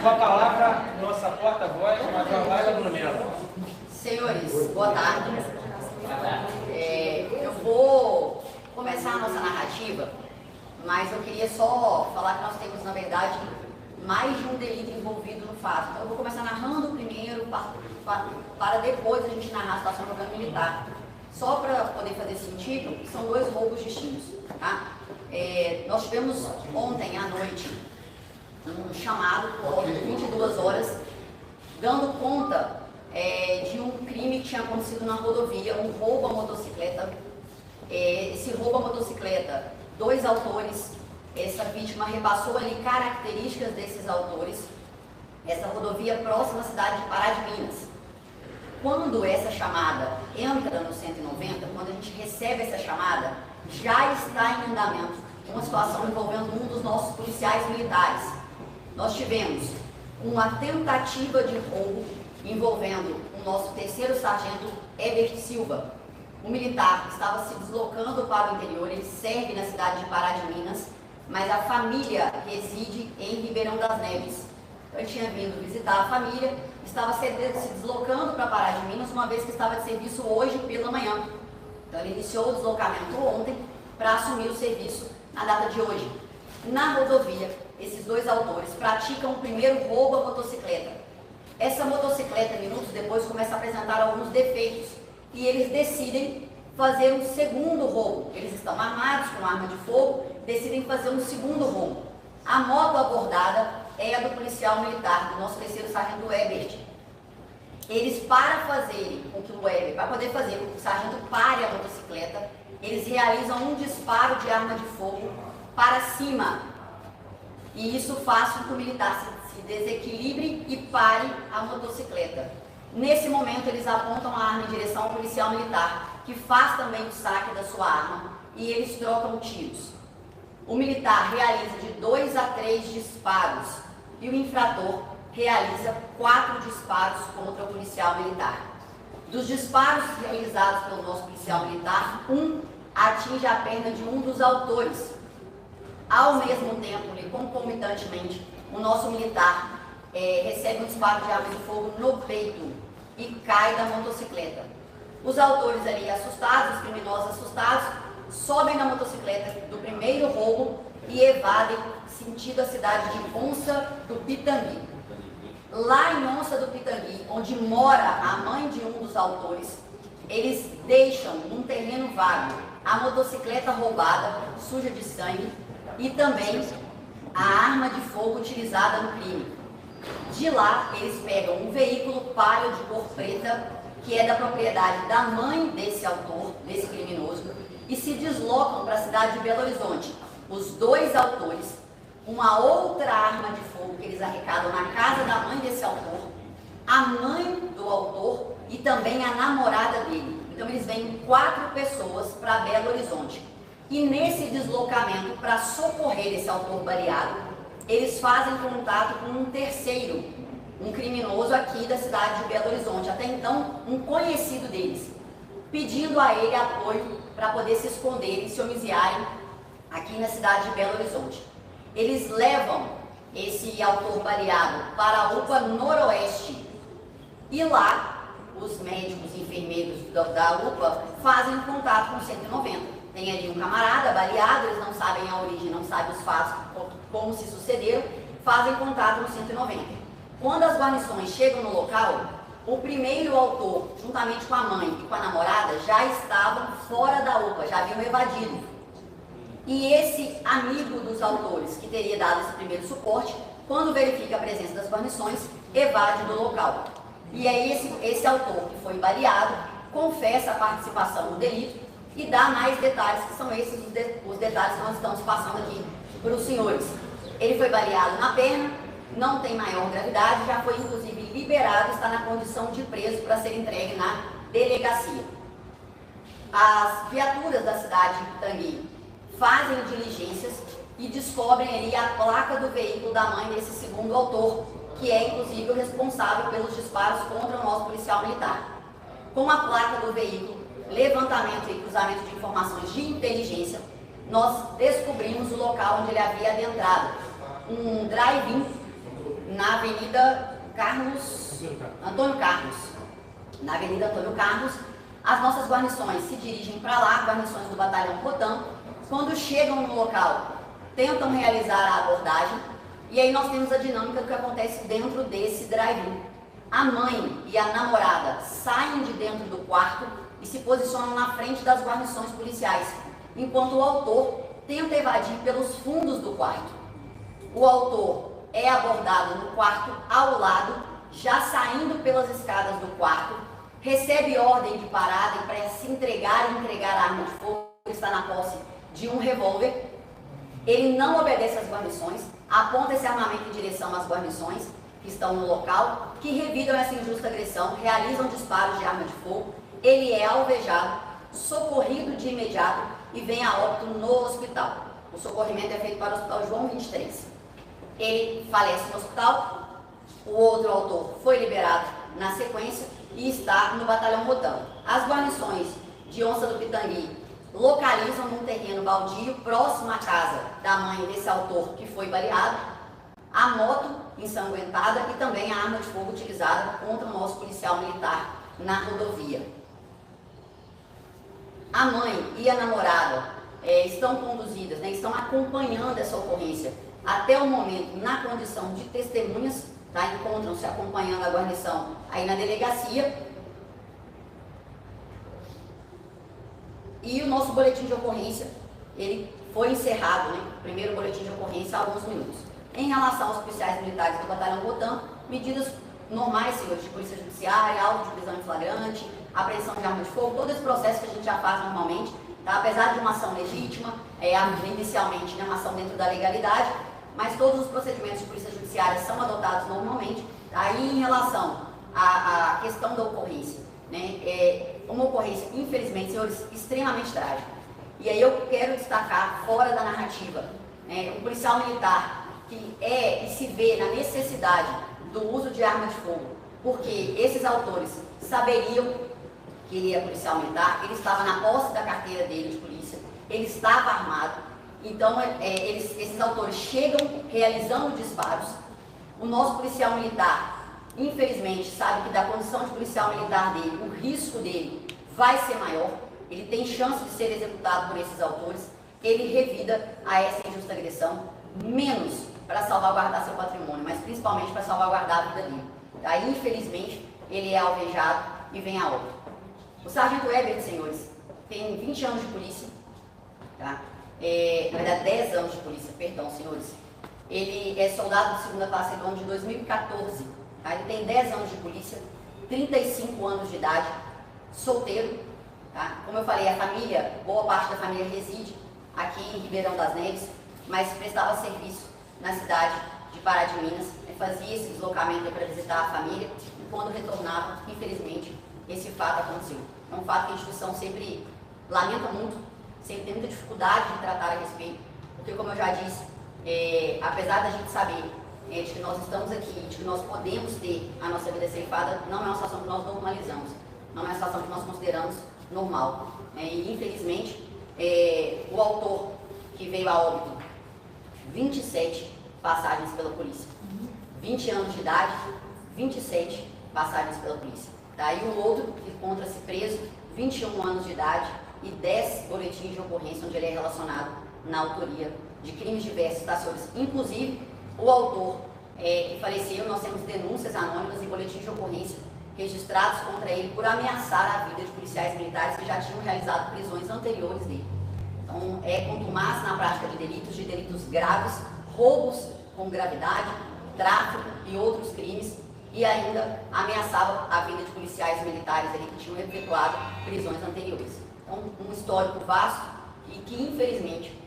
a palavra nossa porta-voz, Major Laila Brunello. Senhores, boa tarde. Eu vou começar a nossa narrativa, mas eu queria só falar que nós temos, na verdade, mais de um delito envolvido no fato. Então, eu vou começar narrando primeiro, para depois a gente narrar a situação do governo militar. Só para poder fazer sentido, são dois roubos distintos. Tá? Nós tivemos ontem à noite um chamado por 22 horas, dando conta de um crime que tinha acontecido na rodovia, um roubo à motocicleta. Esse roubo à motocicleta, dois autores, essa vítima repassou ali características desses autores. Essa rodovia próxima à cidade de Pará de Minas. Quando essa chamada entra no 190, quando a gente recebe essa chamada, já está em andamento uma situação envolvendo um dos nossos policiais militares. Nós tivemos uma tentativa de roubo envolvendo o nosso terceiro sargento Herbert Silva. O militar estava se deslocando para o interior, ele serve na cidade de Pará de Minas, mas a família reside em Ribeirão das Neves. Então, ele tinha vindo visitar a família, estava se deslocando para Pará de Minas, uma vez que estava de serviço hoje pela manhã. Então, ele iniciou o deslocamento ontem para assumir o serviço na data de hoje. Na rodovia, esses dois autores praticam o primeiro roubo à motocicleta. Essa motocicleta, minutos depois, começa a apresentar alguns defeitos e eles decidem fazer um segundo roubo. Eles estão armados com arma de fogo, decidem fazer um segundo roubo. A moto abordada é a do policial militar, do nosso terceiro sargento Herbert. Eles, para fazerem com que o Herbert, para poder fazer com que o sargento pare a motocicleta, eles realizam um disparo de arma de fogo para cima. E isso faz com que o militar se desequilibre e pare a motocicleta. Nesse momento, eles apontam a arma em direção ao policial militar, que faz também o saque da sua arma, e eles trocam tiros. O militar realiza de 2 a 3 disparos e o infrator realiza 4 disparos contra o policial militar. Dos disparos realizados pelo nosso policial militar, um atinge a perna de um dos autores. Ao mesmo tempo, e concomitantemente, o nosso militar recebe um disparo de arma de fogo no peito e cai da motocicleta. Os autores ali assustados, os criminosos assustados, sobem na motocicleta do primeiro roubo e evadem sentido a cidade de Onça do Pitangui. Lá em Onça do Pitangui, onde mora a mãe de um dos autores, eles deixam num terreno vago a motocicleta roubada, suja de sangue, e também a arma de fogo utilizada no crime. De lá, eles pegam um veículo Palio de cor preta, que é da propriedade da mãe desse autor, desse criminoso, e se deslocam para a cidade de Belo Horizonte. Os dois autores, uma outra arma de fogo que eles arrecadam na casa da mãe desse autor, a mãe do autor e também a namorada dele. Então eles vêm 4 pessoas para Belo Horizonte. E nesse deslocamento, para socorrer esse autor baleado, eles fazem contato com um terceiro, um criminoso aqui da cidade de Belo Horizonte, até então um conhecido deles, pedindo a ele apoio para poder se esconderem e se homiziarem aqui na cidade de Belo Horizonte. Eles levam esse autor baleado para a UPA Noroeste e lá os médicos e enfermeiros da UPA fazem um contato com o 190. Tem ali um camarada baleado, eles não sabem a origem, não sabem os fatos, como se sucederam, fazem contato no 190. Quando as guarnições chegam no local, o primeiro autor, juntamente com a mãe e com a namorada, já estavam fora da UPA, já haviam evadido. E esse amigo dos autores, que teria dado esse primeiro suporte, quando verifica a presença das guarnições, evade do local. E aí esse autor, que foi baleado, confessa a participação no delito e dá mais detalhes, que são esses os detalhes que nós estamos passando aqui para os senhores. Ele foi baleado na perna, não tem maior gravidade, já foi inclusive liberado, está na condição de preso para ser entregue na delegacia. As viaturas da cidade de Pitangui fazem diligências e descobrem ali a placa do veículo da mãe desse segundo autor, que é inclusive o responsável pelos disparos contra o nosso policial militar. Com a placa do veículo, levantamento e cruzamento de informações de inteligência, nós descobrimos o local onde ele havia adentrado, um drive-in na Avenida Antônio Carlos. Na Avenida Antônio Carlos, as nossas guarnições se dirigem para lá, guarnições do Batalhão Rotam. Quando chegam no local, tentam realizar a abordagem, e aí nós temos a dinâmica do que acontece dentro desse drive-in. A mãe e a namorada saem de dentro do quarto e se posicionam na frente das guarnições policiais, enquanto o autor tenta evadir pelos fundos do quarto. O autor é abordado no quarto ao lado, já saindo pelas escadas do quarto, recebe ordem de parada e para se entregar e entregar a arma de fogo, ele está na posse de um revólver. Ele não obedece às guarnições, aponta esse armamento em direção às guarnições que estão no local, que revidam essa injusta agressão, realizam disparos de arma de fogo. Ele é alvejado, socorrido de imediato e vem a óbito no hospital. O socorrimento é feito para o Hospital João 23. Ele falece no hospital, o outro autor foi liberado na sequência e está no Batalhão Rotam. As guarnições de Onça do Pitangui localizam num terreno baldio próximo à casa da mãe desse autor que foi baleado a moto ensanguentada e também a arma de fogo utilizada contra o nosso policial militar na rodovia. A mãe e a namorada estão conduzidas, estão acompanhando essa ocorrência até o momento na condição de testemunhas, encontram-se acompanhando a guarnição aí na delegacia. E o nosso boletim de ocorrência, ele foi encerrado, o primeiro boletim de ocorrência há alguns minutos. Em relação aos policiais militares do Batalhão Rotam, medidas normais, senhores, de polícia judiciária, auto de prisão em flagrante, apreensão de arma de fogo, todo esse processo que a gente já faz normalmente, apesar de uma ação legítima, inicialmente uma ação dentro da legalidade, mas todos os procedimentos de polícia judiciária são adotados normalmente. Aí, em relação à questão da ocorrência, uma ocorrência, infelizmente, senhores, extremamente trágica. E aí eu quero destacar, fora da narrativa, um policial militar que e se vê na necessidade do uso de arma de fogo, porque esses autores saberiam que ele é policial militar, ele estava na posse da carteira dele de polícia, ele estava armado, então esses autores chegam realizando disparos. O nosso policial militar, infelizmente, sabe que da condição de policial militar dele, o risco dele vai ser maior, ele tem chance de ser executado por esses autores, ele revida a essa injusta agressão, menos para salvaguardar seu patrimônio, mas principalmente para salvaguardar a vida dele. Infelizmente, ele é alvejado e vem a óbito. O sargento Herbert, senhores, tem 20 anos de polícia, na verdade 10 anos de polícia, perdão, senhores. Ele é soldado de segunda classe do ano de 2014, ele tem 10 anos de polícia, 35 anos de idade, solteiro, Como eu falei, a família, boa parte da família reside aqui em Ribeirão das Neves, mas prestava serviço na cidade de Pará de Minas, fazia esse deslocamento para visitar a família e quando retornava, infelizmente, esse fato aconteceu. É um fato que a instituição sempre lamenta muito, sempre tem muita dificuldade de tratar a respeito, porque, como eu já disse, apesar da gente saber de que nós estamos aqui, de que nós podemos ter a nossa vida ceifada, não é uma situação que nós normalizamos, não é uma situação que nós consideramos normal. E, infelizmente, o autor que veio a óbito, 27 passagens pela polícia, 20 anos de idade, 27 passagens pela polícia. Daí o outro que encontra-se preso, 21 anos de idade e 10 boletins de ocorrência onde ele é relacionado na autoria de crimes diversos, senhores? Inclusive, o autor que faleceu, nós temos denúncias anônimas e boletins de ocorrência registrados contra ele por ameaçar a vida de policiais militares que já tinham realizado prisões anteriores dele. Então, contumaz na prática de delitos graves, roubos com gravidade, tráfico e outros crimes, e ainda ameaçava a vida de policiais militares ali que tinham efetuado prisões anteriores. Então, um histórico vasto e que, infelizmente,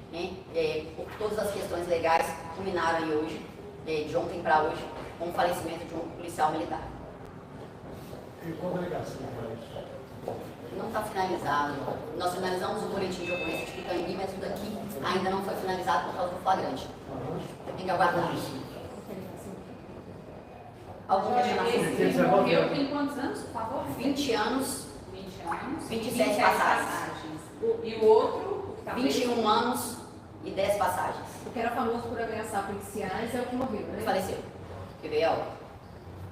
por todas as questões legais, culminaram aí hoje, de ontem para hoje, com o falecimento de um policial militar. E qual delegacia para isso? Não está finalizado. Nós finalizamos o boletim de ocorrência de Pitangui, mas o daqui ainda não foi finalizado por causa do flagrante. Tem que aguardar isso. Alguma Esse morreu tem quantos anos, por favor? 20 anos, 20 anos. 27 passagens. E o outro? 21 anos e 10 passagens. O que era famoso por ameaçar policiais é o que morreu, né? Faleceu. QBE alto.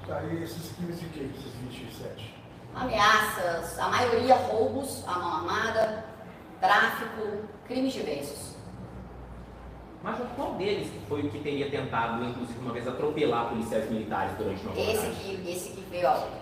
Tá, e esses crimes de quê, esses 27? Ameaças, a maioria roubos, a mão armada, tráfico, crimes diversos. Mas qual deles que foi o que teria tentado, inclusive uma vez, atropelar policiais militares durante uma abordagem? Esse que veio alto.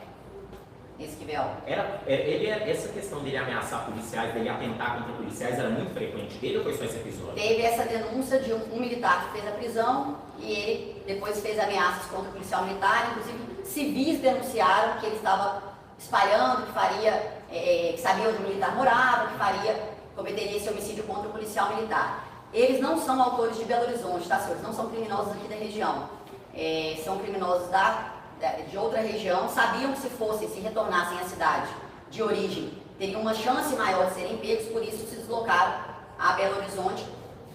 Esse que veio alto. Essa questão dele ameaçar policiais, dele atentar contra policiais, era muito frequente dele ou foi só esse episódio? Teve essa denúncia de um militar que fez a prisão e ele depois fez ameaças contra o policial militar, inclusive civis denunciaram que ele estava espalhando, que faria, que sabia onde o militar morava, que cometeria esse homicídio contra o policial militar. Eles não são autores de Belo Horizonte, tá, senhores? Não são criminosos aqui da região. São criminosos de outra região, sabiam que se retornassem à cidade de origem, teriam uma chance maior de serem pegos, por isso se deslocaram a Belo Horizonte,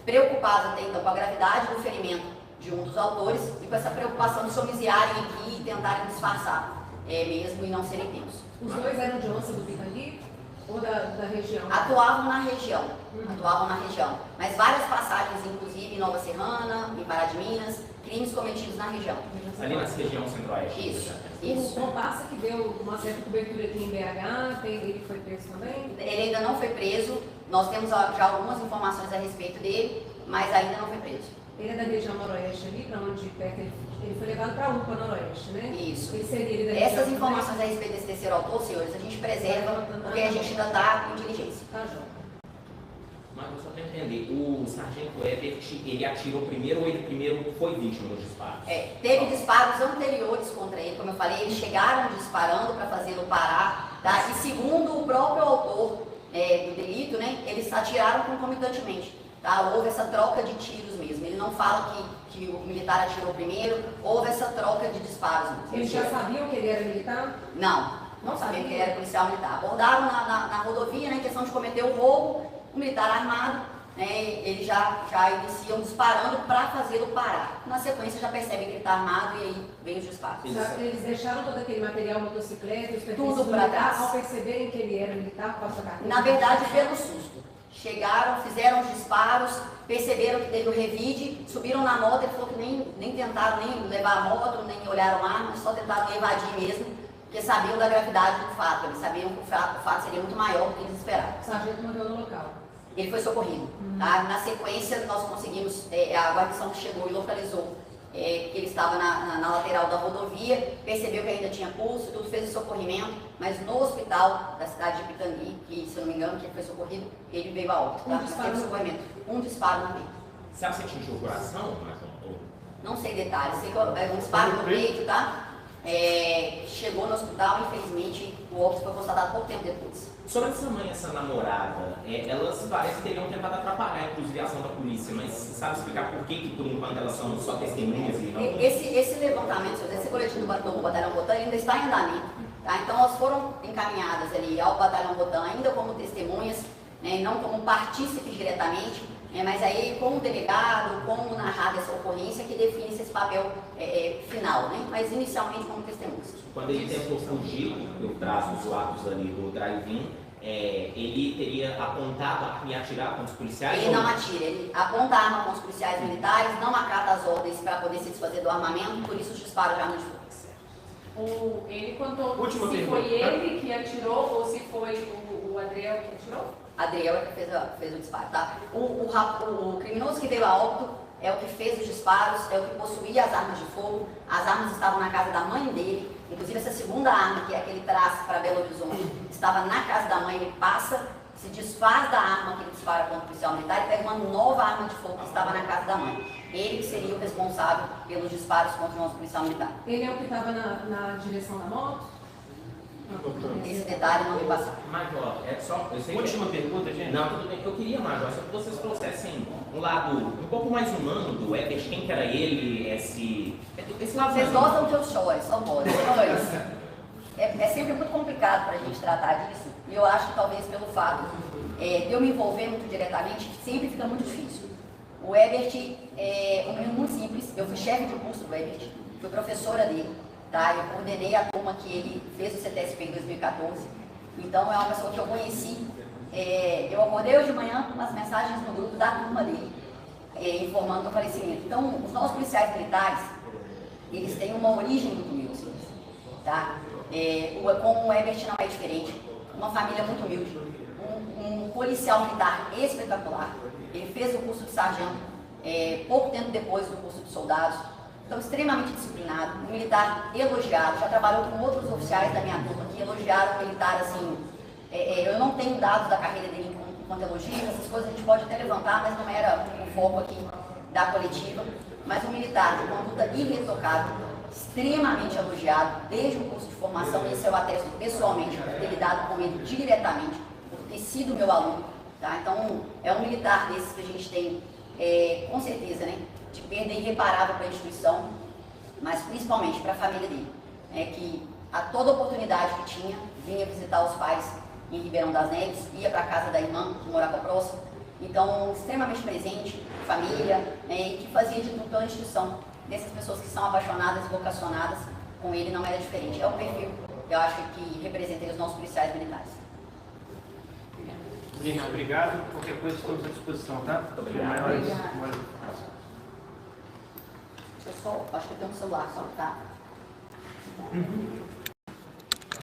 preocupados até então com a gravidade do ferimento de um dos autores e com essa preocupação de se homiziarem aqui e tentarem disfarçar mesmo e não serem pegos. Os dois eram de onça do Pitangui ou da região? Atuavam na região, mas várias passagens, inclusive em Nova Serrana, em Pará de Minas, crimes cometidos na região. Ali na região centro-oeste. Isso. O Compassa que deu uma certa cobertura aqui em BH, ele foi preso também? Ele ainda não foi preso, nós temos já algumas informações a respeito dele, mas ainda não foi preso. Ele é da região noroeste ali, para onde perto ele foi levado para a UPA noroeste, né? Isso. Ele seria da região. Essas informações a respeito desse terceiro autor, senhores, a gente preserva porque a gente ainda está em diligência. Tá, João. Mas só para entender, o sargento Ebert, ele atirou primeiro ou ele primeiro foi vítima dos disparos? Teve disparos anteriores contra ele, como eu falei, eles chegaram disparando para fazê-lo parar, tá? E segundo o próprio autor do delito, né, eles atiraram concomitantemente, tá? Houve essa troca de tiros mesmo, ele não fala que o militar atirou primeiro, houve essa troca de disparos mesmo. Eles já sabiam que ele era militar? Não sabiam que ele era policial militar. Abordaram na rodovia, né, em questão de cometer um roubo, um militar armado, né, eles já iniciam disparando para fazê-lo parar. Na sequência já percebem que ele está armado e aí vem os disparos. Eles deixaram todo aquele material, motocicleta, os pertences Tudo para trás. ao perceberem que ele era militar, por causa da carteira? Na verdade, pelo susto. Chegaram, fizeram os disparos, perceberam que teve o revide, subiram na moto, ele falou que nem tentaram nem levar a moto, nem olharam a arma, só tentaram evadir mesmo, porque sabiam da gravidade do fato, eles sabiam que o fato seria muito maior do que eles esperavam. O sargento morreu no local. Ele foi socorrido. Tá? Na sequência, nós conseguimos, a guarnição chegou e localizou que ele estava na lateral da rodovia, percebeu que ainda tinha pulso, tudo, fez o socorrimento, mas no hospital da cidade de Pitangui, que se eu não me engano, que ele foi socorrido, ele veio a óbito. Tá? Um disparo no peito. Você acha que atingiu o coração, Marcão? Não sei detalhes, sei que é um disparo no peito, tá? Chegou no hospital, infelizmente, o óbito foi constatado pouco tempo depois. Sobre essa mãe e essa namorada, elas parecem que teriam tentado atrapalhar, inclusive, a ação da polícia, mas sabe explicar por que por enquanto, elas são só testemunhas e não... Esse levantamento, esse coletivo do Batalhão Rotan ainda está em andamento. Tá? Então, elas foram encaminhadas ali ao Batalhão Rotan ainda como testemunhas, né, não como partícipes diretamente, mas aí com o delegado, como narrada essa ocorrência, que define esse papel final, né? Mas inicialmente como testemunhas. Quando ele tentou fugir, eu traço os lados ali do drive-in, ele teria apontado a arma e atirado contra os policiais? Ele não atira, ele aponta a arma contra os policiais militares, não acata as ordens para poder se desfazer do armamento, por isso os disparos de arma de fogo. Ele contou Última se pergunta. foi ele que atirou ou se foi o Adriel que atirou? Adriel é que fez o disparo, tá? O criminoso que veio a óbito é o que fez os disparos, é o que possuía as armas de fogo. As armas estavam na casa da mãe dele, inclusive essa segunda arma, que é aquele traço para Belo Horizonte, estava na casa da mãe, ele passa, se desfaz da arma que ele dispara contra o policial militar e pega uma nova arma de fogo que estava na casa da mãe. Ele que seria o responsável pelos disparos contra o nosso policial militar. Ele é o que estava na direção da moto? Esse detalhe não me passou. Major, eu sei Última pergunta, gente. Não, tudo bem. Eu queria, Major, só que vocês trouxessem um lado um pouco mais humano do Ebert, quem que era ele, esse lado Vocês mais gostam que eu chore, só pode. É sempre muito complicado para a gente tratar disso. E eu acho que talvez pelo fato de eu me envolver muito diretamente, sempre fica muito difícil. O Ebert é um menino muito simples. Eu fui chefe de curso do Ebert, fui professora dele. Tá? Eu coordenei a turma que ele fez o CTSP em 2014. Então é uma pessoa que eu conheci. Eu acordei hoje de manhã com umas mensagens no grupo da turma dele, informando do falecimento. Então, os nossos policiais militares, eles têm uma origem muito humilde, tá? Como o Herbert não é diferente, uma família muito humilde, um policial militar espetacular, ele fez o curso de sargento pouco tempo depois do curso de soldados, então extremamente disciplinado, um militar elogiado, já trabalhou com outros oficiais da minha turma que elogiaram o militar assim, eu não tenho dados da carreira dele enquanto elogio, essas coisas a gente pode até levantar, mas não era o foco aqui da coletiva, mas um militar de conduta irretocável, extremamente elogiado, desde o curso de formação, e isso eu atesto pessoalmente, por ter lidado com ele diretamente, por ter sido meu aluno, tá? Então, é um militar desses que a gente tem, com certeza, né, de perda irreparável para a instituição, mas principalmente para a família dele, que a toda oportunidade que tinha, vinha visitar os pais em Ribeirão das Neves, ia para a casa da irmã, que morava próximo, então, extremamente presente, família, e que fazia de tudo pela instituição. Dessas pessoas que são apaixonadas, vocacionadas, com ele não era diferente. É o perfil, eu acho, que representa os nossos policiais militares. Gente, obrigado. Qualquer coisa estamos à disposição, tá? Muito obrigado. Pessoal, acho que eu tenho um celular só, tá?